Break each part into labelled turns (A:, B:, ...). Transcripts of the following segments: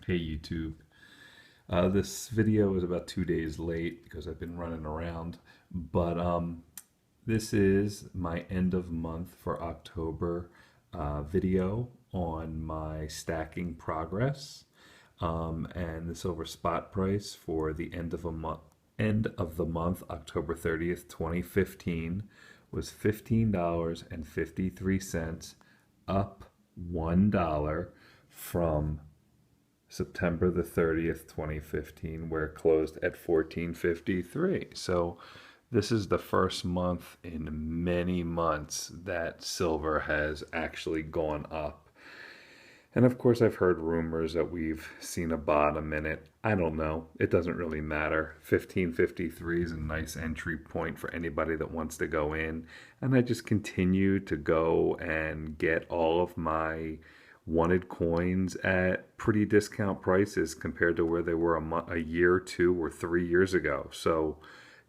A: Hey YouTube. This video is about 2 days late because I've been running around, but this is my end of month for October video on my stacking progress, and the silver spot price for the end of the month, October 30th, 2015, was $15.53, up $1 from September the 30th, 2015, where it closed at 1453. So this is the first month in many months that silver has actually gone up. And of course, I've heard rumors that we've seen a bottom in it. I don't know. It doesn't really matter. 1553 is a nice entry point for anybody that wants to go in. And I just continue to go and get all of my wanted coins at pretty discount prices compared to where they were a year, 2 or 3 years ago. So,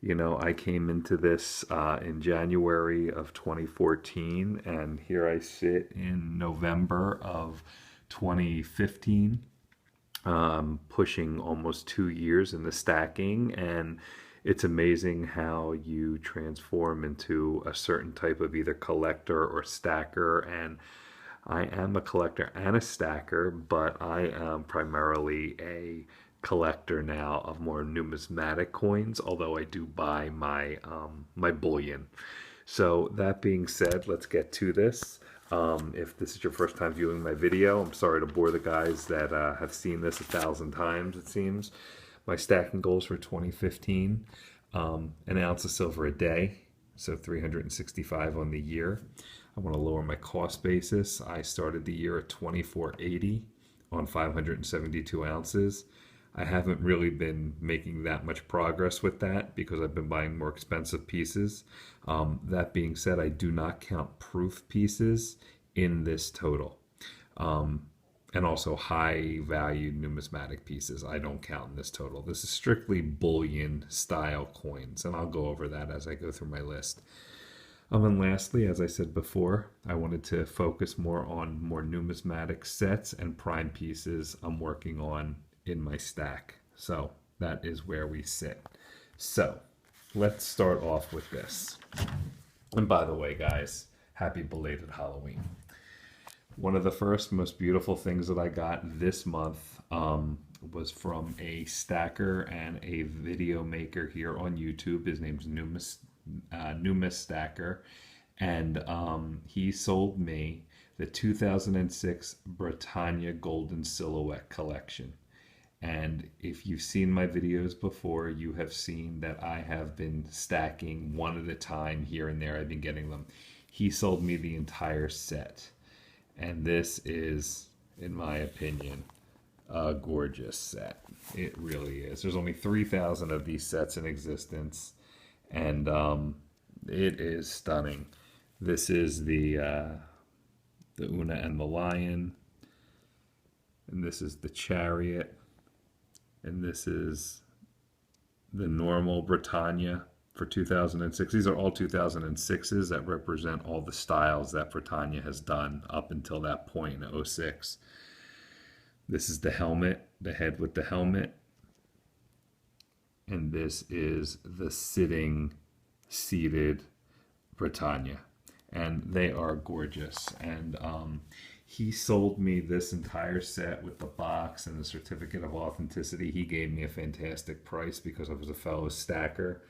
A: I came into this in January of 2014, and here I sit in November of 2015, pushing almost 2 years in the stacking. And it's amazing how you transform into a certain type of either collector or stacker. And I am a collector and a stacker, but I am primarily a collector now of more numismatic coins, although I do buy my bullion. So that being said, let's get to this. If this is your first time viewing my video, I'm sorry to bore the guys that have seen this 1,000 times, it seems. My stacking goals for 2015, an ounce of silver a day, so 365 on the year. I want to lower my cost basis. I started the year at 24.80 on 572 ounces. I haven't really been making that much progress with that because I've been buying more expensive pieces. That being said, I do not count proof pieces in this total. And also high valued numismatic pieces I don't count in this total. This is strictly bullion style coins, and I'll go over that as I go through my list. And lastly, as I said before, I wanted to focus more on more numismatic sets and prime pieces I'm working on in my stack. So that is where we sit. So let's start off with this. And by the way, guys, happy belated Halloween. One of the first most beautiful things that I got this month was from a stacker and a video maker here on YouTube. His name's Numis Stacker, and he sold me the 2006 Britannia Golden Silhouette Collection. And if you've seen my videos before, you have seen that I have been stacking one at a time here and there. I've been getting them. He sold me the entire set. And this is, in my opinion, a gorgeous set. It really is. There's only 3,000 of these sets in existence, and it is stunning. This is the Una and the Lion, and this is the Chariot, and this is the normal Britannia for 2006. These are all 2006s that represent all the styles that Britannia has done up until that point in '06. This is the helmet, the head with the helmet. And this is the seated Britannia. And they are gorgeous. And he sold me this entire set with the box and the certificate of authenticity. He gave me a fantastic price because I was a fellow stacker.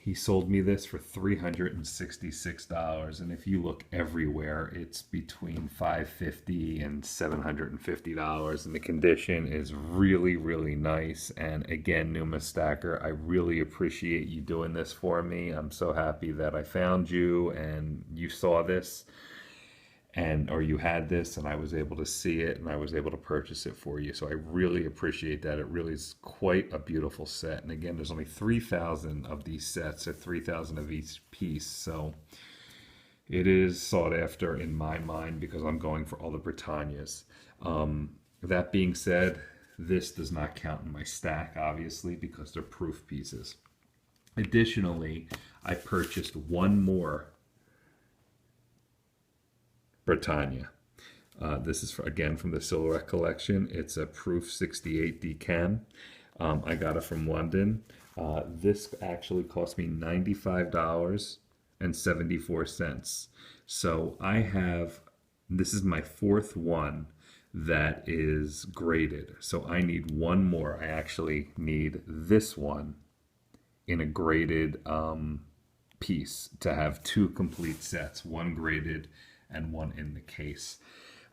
A: He sold me this for $366, and if you look everywhere, it's between $550 and $750, and the condition is really, really nice. And again, Numa Stacker, I really appreciate you doing this for me. I'm so happy that I found you and you saw this, or you had this, and I was able to see it, and I was able to purchase it for you. So I really appreciate that. It really is quite a beautiful set. And again, there's only 3,000 of these sets, or 3,000 of each piece. So it is sought after in my mind because I'm going for all the Britannias. That being said, this does not count in my stack, obviously, because they're proof pieces. Additionally, I purchased one more Britannia. This is, again, from the Silhouette collection. It's a Proof 68 Decan. I got it from London. This actually cost me $95.74. So I have, this is my fourth one that is graded. So I need one more. I actually need this one in a graded piece to have two complete sets, one graded and one in the case.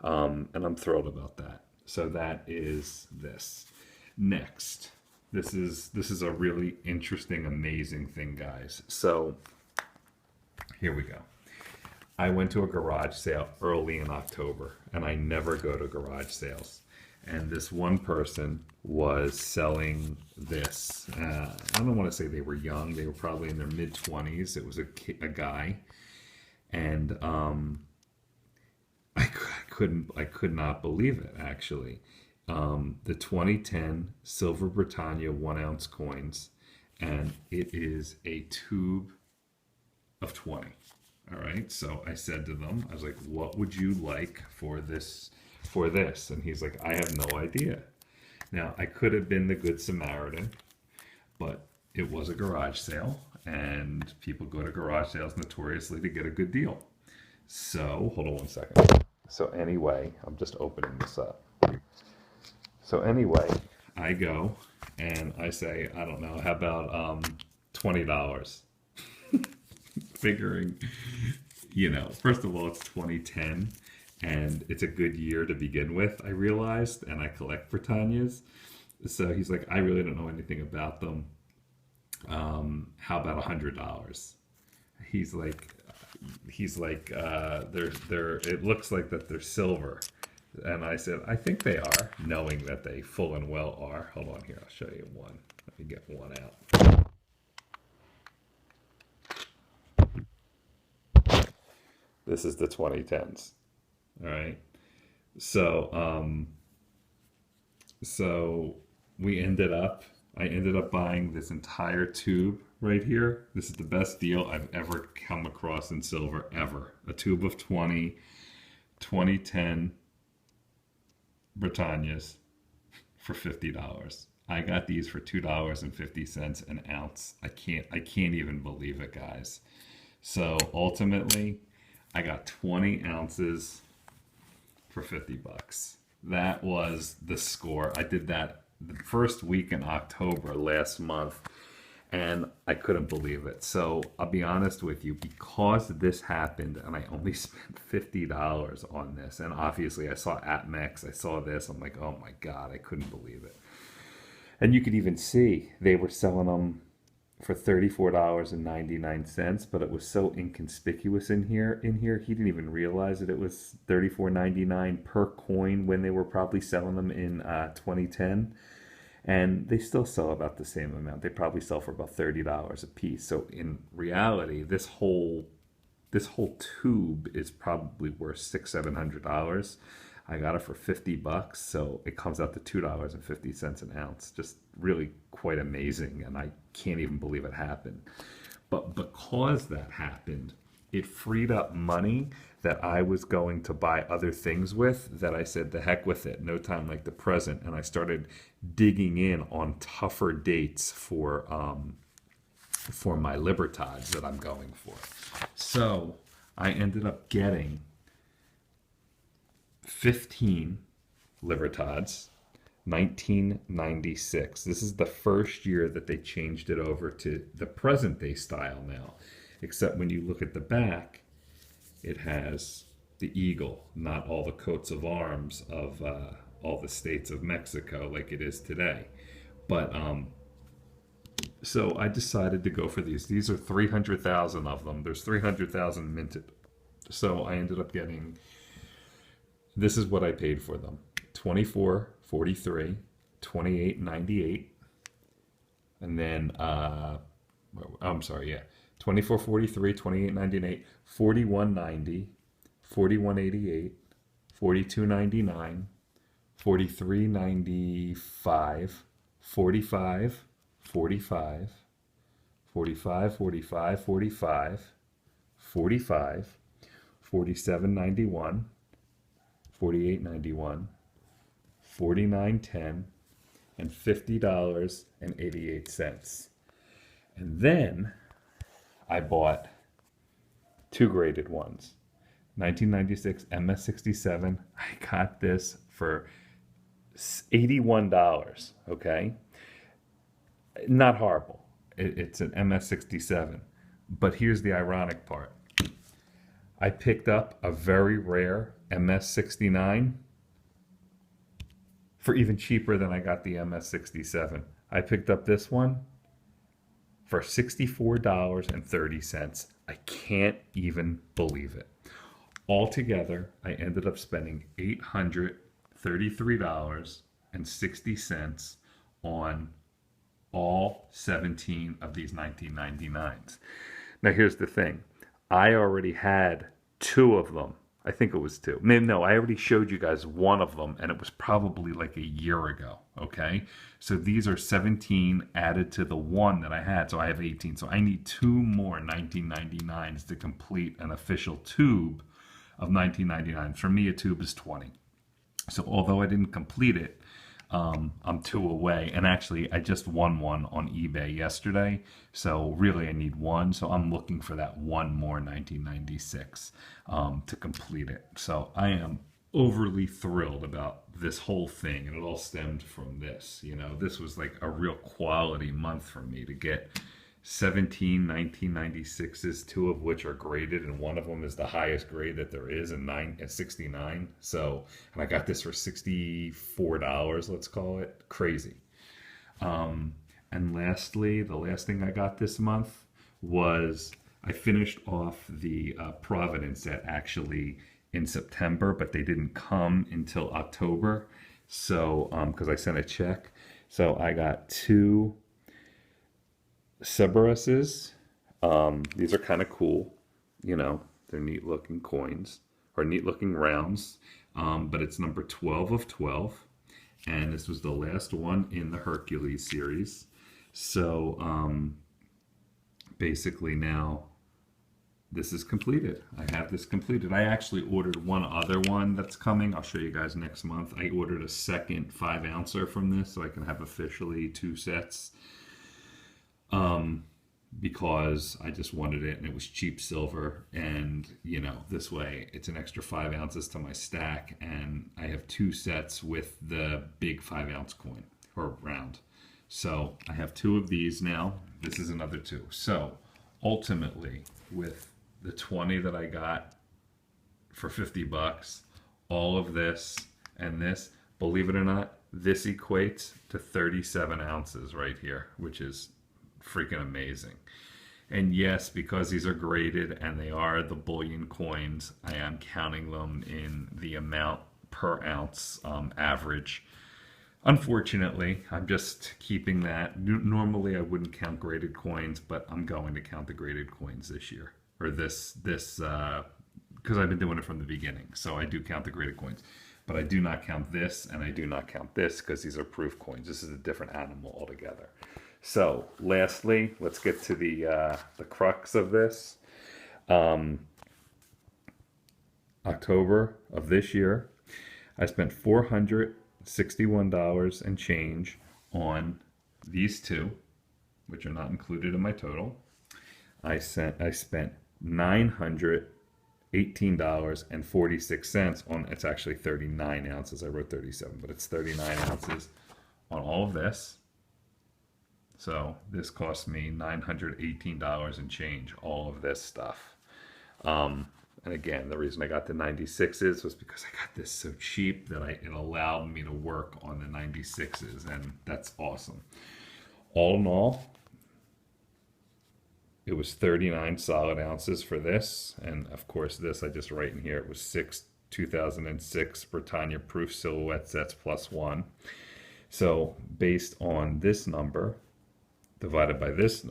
A: And I'm thrilled about that. So that is this. Next, this is a really interesting, amazing thing, guys. So here we go. I went to a garage sale early in October, and I never go to garage sales. And this one person was selling this. I don't want to say they were young. They were probably in their mid-20s. It was a guy. And I could not believe it, actually. The 2010 Silver Britannia 1-ounce coins, and it is a tube of 20. All right, so I said to them, I was like, what would you like for this? And he's like, I have no idea. Now, I could have been the Good Samaritan, but it was a garage sale, and people go to garage sales notoriously to get a good deal. So, hold on one second. So anyway, I'm just opening this up. So anyway, I go and I say, I don't know, how about $20? Figuring, first of all, it's 2010 and it's a good year to begin with, I realized, and I collect Britannias. So he's like, I really don't know anything about them. How about $100? He's like, they're it looks like that they're silver. And I said, I think they are, knowing that they full and well are. Hold on here, I'll show you one. Let me get one out. This is the 2010s. All right. So, I ended up buying this entire tube right here. This is the best deal I've ever come across in silver, ever. A tube of 2010 Britannias for $50. I got these for $2.50 an ounce. I can't even believe it, guys. So ultimately, I got 20 ounces for $50. That was the score. I did that the first week in October last month, and I couldn't believe it. So I'll be honest with you, because this happened and I only spent $50 on this, and obviously I saw APMEX, I saw this, I'm like, oh my God, I couldn't believe it. And you could even see they were selling them for $34.99, but it was so inconspicuous in here. He didn't even realize that it was $34.99 per coin when they were probably selling them in 2010. And they still sell about the same amount. They probably sell for about $30 a piece. So in reality, this whole tube is probably worth $600-700. I got it for $50, so it comes out to $2.50 an ounce. Just really quite amazing, and I can't even believe it happened. But because that happened, it freed up money that I was going to buy other things with, that I said, the heck with it, no time like the present. And I started digging in on tougher dates for my libertads that I'm going for. So I ended up getting 15 libertads, 1996. This is the first year that they changed it over to the present day style now. Except when you look at the back, it has the eagle, not all the coats of arms of all the states of Mexico like it is today. But so I decided to go for these. These are 300,000 of them. There's 300,000 minted. So I ended up getting, this is what I paid for them: $24.43, $28.98, and then I'm sorry, yeah, $24.43, $28.98, $41.90, $41.88, $42.99, $43.95, $45, $45, $45, $45, $45, $45, $47.91, $48.91, $49.10, and $50.88. And then I bought two graded ones. 1996 MS67. I got this for $81. Okay, not horrible. It's an MS67, but here's the ironic part. I picked up a very rare MS69 for even cheaper than I got the MS67. I picked up this one for $64.30. I can't even believe it. Altogether, I ended up spending $833.60 on all 17 of these 1999s. Now, here's the thing. I already had two of them. I think it was two. No, I already showed you guys one of them, and it was probably like a year ago, okay? So these are 17 added to the one that I had, so I have 18. So I need two more 1999s to complete an official tube of 1999. For me, a tube is 20. So although I didn't complete it, I'm two away. And actually, I just won one on eBay yesterday. So really, I need one. So I'm looking for that one more 1996 to complete it. So I am overly thrilled about this whole thing. And it all stemmed from this. You know, this was like a real quality month for me to get 17 1996s, two of which are graded, and one of them is the highest grade that there is, and 69. So, and I got this for $64, let's call it. Crazy. And lastly, the last thing I got this month was I finished off the Providence set actually in September, but they didn't come until October. So, because I sent a check. So I got two Cerberuses. These are kind of cool. You know, they're neat looking coins, or neat looking rounds. But it's number 12 of 12. And this was the last one in the Hercules series. So basically now this is completed. I have this completed. I actually ordered one other one that's coming. I'll show you guys next month. I ordered a second 5-ouncer from this so I can have officially two sets. Because I just wanted it and it was cheap silver, and you know, this way it's an extra 5 ounces to my stack, and I have two sets with the big 5-ounce coin or round. So I have two of these now. This is another two. So ultimately, with the 20 that I got for 50 bucks, all of this and this, believe it or not, this equates to 37 ounces right here, which is freaking amazing. And yes, because these are graded and they are the bullion coins, I am counting them in the amount per ounce average. Unfortunately, I'm just keeping that. Normally I wouldn't count graded coins, but I'm going to count the graded coins this year, or this because I've been doing it from the beginning. So I do count the graded coins, but I do not count this, and I do not count this because these are proof coins. This is a different animal altogether. So, lastly, let's get to the crux of this. October of this year, I spent $461 and change on these two, which are not included in my total. I spent $918.46 on, it's actually 39 ounces. I wrote 37, but it's 39 ounces on all of this. So this cost me $918 and change, all of this stuff. And again, the reason I got the 96s was because I got this so cheap that it allowed me to work on the 96s, and that's awesome. All in all, it was 39 solid ounces for this. And of course, this I just write in here, it was 6 2006 Britannia proof silhouette sets plus one. So based on this number, divided by this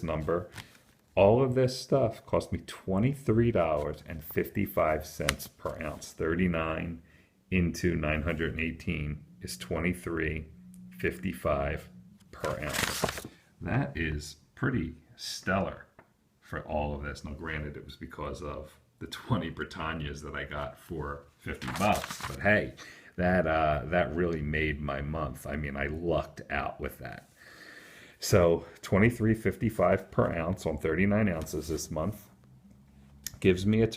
A: number, all of this stuff cost me $23.55 per ounce. 39 into 918 is $23.55 per ounce. That is pretty stellar for all of this. Now, granted, it was because of the 20 Britannias that I got for 50 bucks. But hey, that really made my month. I mean, I lucked out with that. So 23.55 per ounce on 39 ounces this month gives me a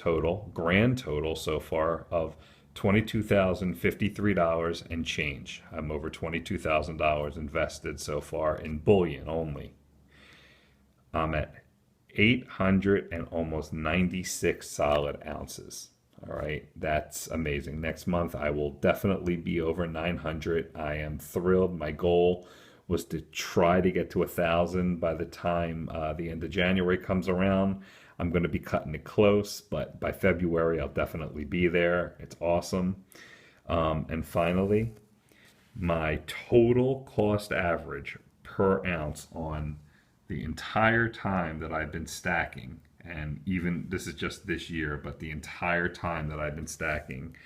A: grand total so far of $22,053 and change. I'm over $22,000 invested so far in bullion only. I'm at 800 and almost 96 solid ounces. All right, that's amazing. Next month, I will definitely be over 900. I am thrilled. My goal was to try to get to 1,000 by the time the end of January comes around. I'm going to be cutting it close, but by February, I'll definitely be there. It's awesome. And finally, my total cost average per ounce on the entire time that I've been stacking, and even this is just this year, but the entire time that I've been stacking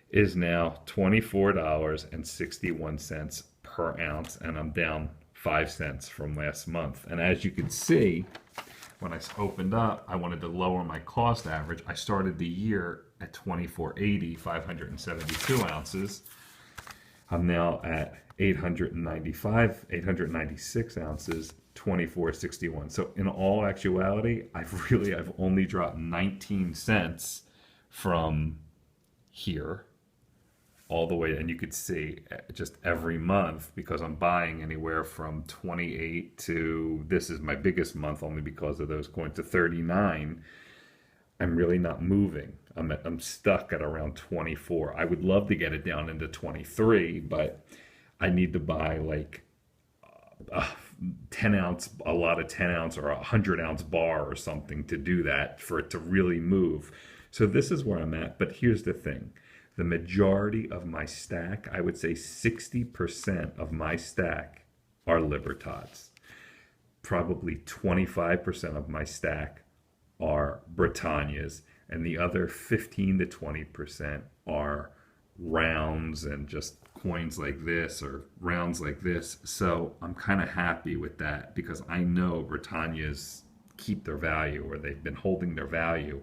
A: is now $24.61 per ounce, and I'm down 5 cents from last month. And as you can see, when I opened up, I wanted to lower my cost average. I started the year at 24.80, 572 ounces. I'm now at 896 ounces, 24.61. So in all actuality, I've only dropped 19 cents from here all the way, and you could see just every month, because I'm buying anywhere from 28 to, this is my biggest month only because of those coins, to 39. I'm really not moving. I'm stuck at around 24. I would love to get it down into 23, but I need to buy like 10 ounce, a lot of 10 ounce or 100 ounce bar or something to do that, for it to really move. So this is where I'm at. But here's the thing. The majority of my stack, I would say 60% of my stack, are libertads. Probably 25% of my stack are Britannias, and the other 15 to 20% are rounds and just coins like this or rounds like this. So I'm kind of happy with that, because I know Britannias keep their value, or they've been holding their value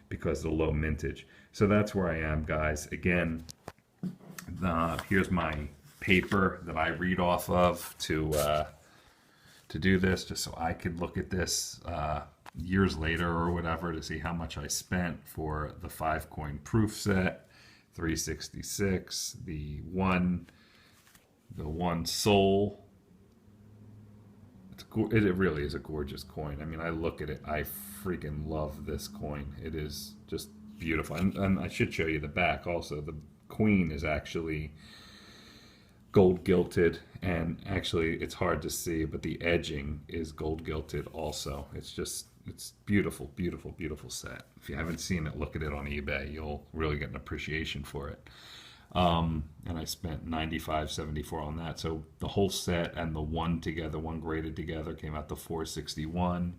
A: because of the low mintage. So that's where I am, guys. Again, here's my paper that I read off of to do this, just so I could look at this years later or whatever, to see how much I spent for the 5-coin proof set, 366, the one soul. It really is a gorgeous coin. I mean, I look at it, I freaking love this coin. It is just beautiful. And I should show you the back also. The queen is actually gold gilted, and actually it's hard to see, but the edging is gold gilted also. It's beautiful, beautiful, beautiful set. If you haven't seen it, look at it on eBay. You'll really get an appreciation for it. And I spent $95.74 on that. So the whole set and the one together, one graded together, came out to $461.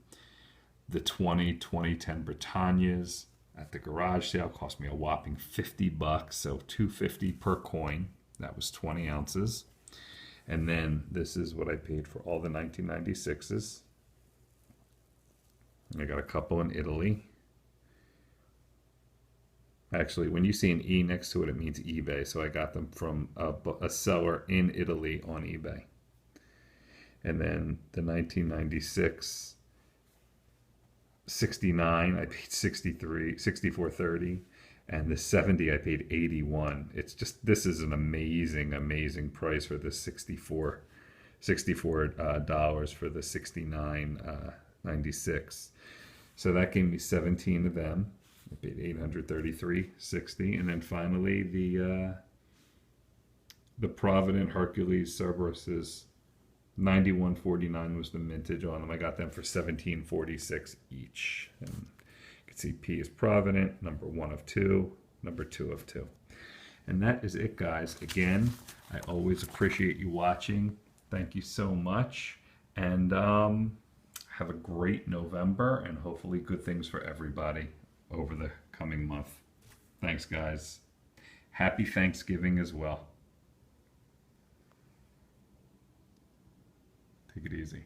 A: The 2010 Britannias at the garage sale cost me a whopping 50 bucks, so $2.50 per coin. That was 20 ounces. And then this is what I paid for all the 1996s. I got a couple in Italy. Actually, when you see an E next to it, it means eBay. So I got them from a seller in Italy on eBay. And then the 1996 69, I paid 64.30, and the 70 I paid 81. It's just, this is an amazing, amazing price for the $64 dollars for the 69 96. So that gave me 17 of them. I paid $833.60, and then finally the Provident Hercules Cerberuses, 91.49 was the mintage on them. I got them for $17.46 each. And you can see P is Provident, number 1 of 2, number 2 of 2. And that is it, guys. Again, I always appreciate you watching. Thank you so much. And have a great November, and hopefully good things for everybody over the coming month. Thanks, guys. Happy Thanksgiving as well. Take it easy.